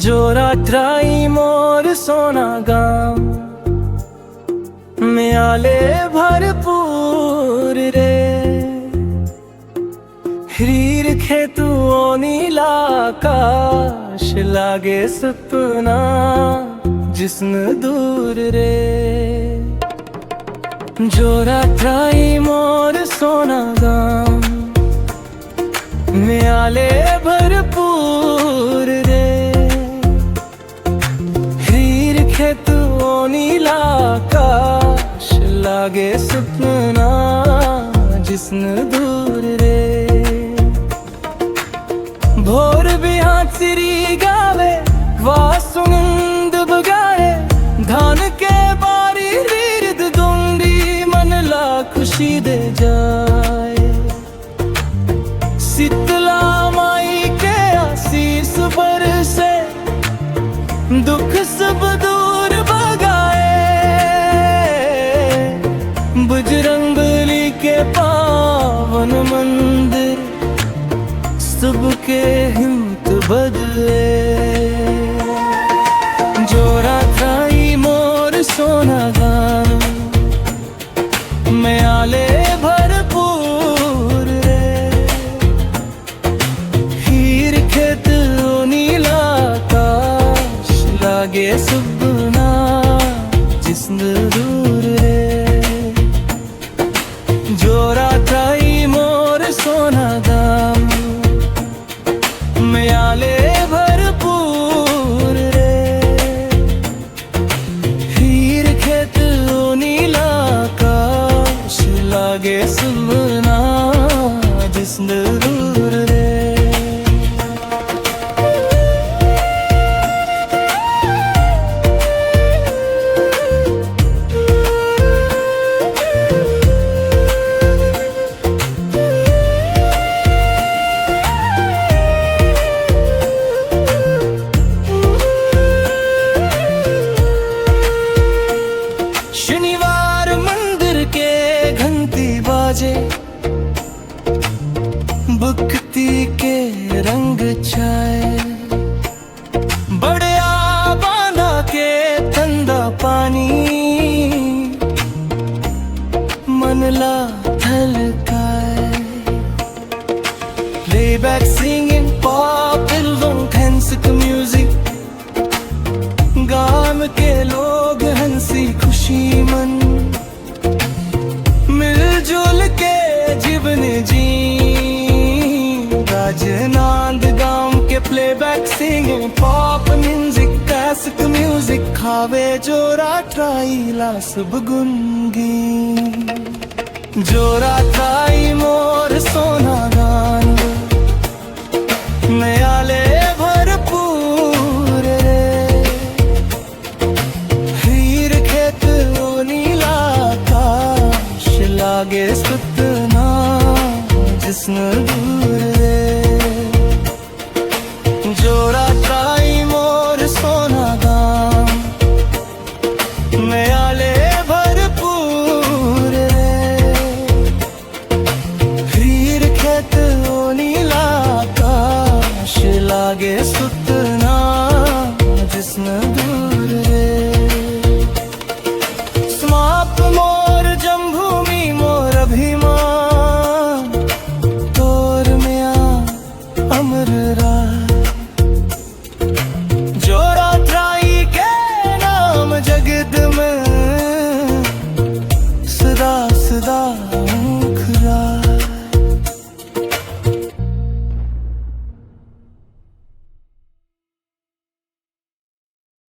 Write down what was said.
जोरा त्राई मोर सोना गाम म्याले भरपूर रे हीर खेतु नीला आकाश लागे सपना जिस्म दूर रे जोरा त्राई मोर सोना गाम म्याले भरपूर रे हीर खेतु नीला आकाश लागे सपना जिस्म दूर रे भोर बिहान सिरी गावे वासुंद बगाए धान के बारी रीरद दुंडी मन ला खुशी दे जाए शीतला माई के आशीष बरसे दुख सब दूर भगाए बजरंगबली के पावन मंदिर सबके हिम्मत बदले जोरा त्राई मोर सोना गाम म्याले भरपूर रे हीर खेत नीला आकाश लागे सपना जिस्म दूर रे जोरा त्राई मोर सोना गाम म्याले भरपूर रे हीर खेत नीला आकाश लागे सपना जिस्म दूर रे शनिवार मंदिर के घंटी बाजे भक्ति के रंग छाए बड़े बांधा के ठंडा पानी मन ला थलकाए playback singing pop album classic music गाम के लोग हंसी खुशी मन मिलजुल के जीवन जी राजनांद गांव के playback singing pop music classic music खावे जोरा त्राई ला सब गुनगी जोरा त्राई मोर सोना गान म्याले भरपूर रे हीर खेत नीला आकाश लागे सपना जिस्म दूर रे जोरा त्राई मोर सोना गाम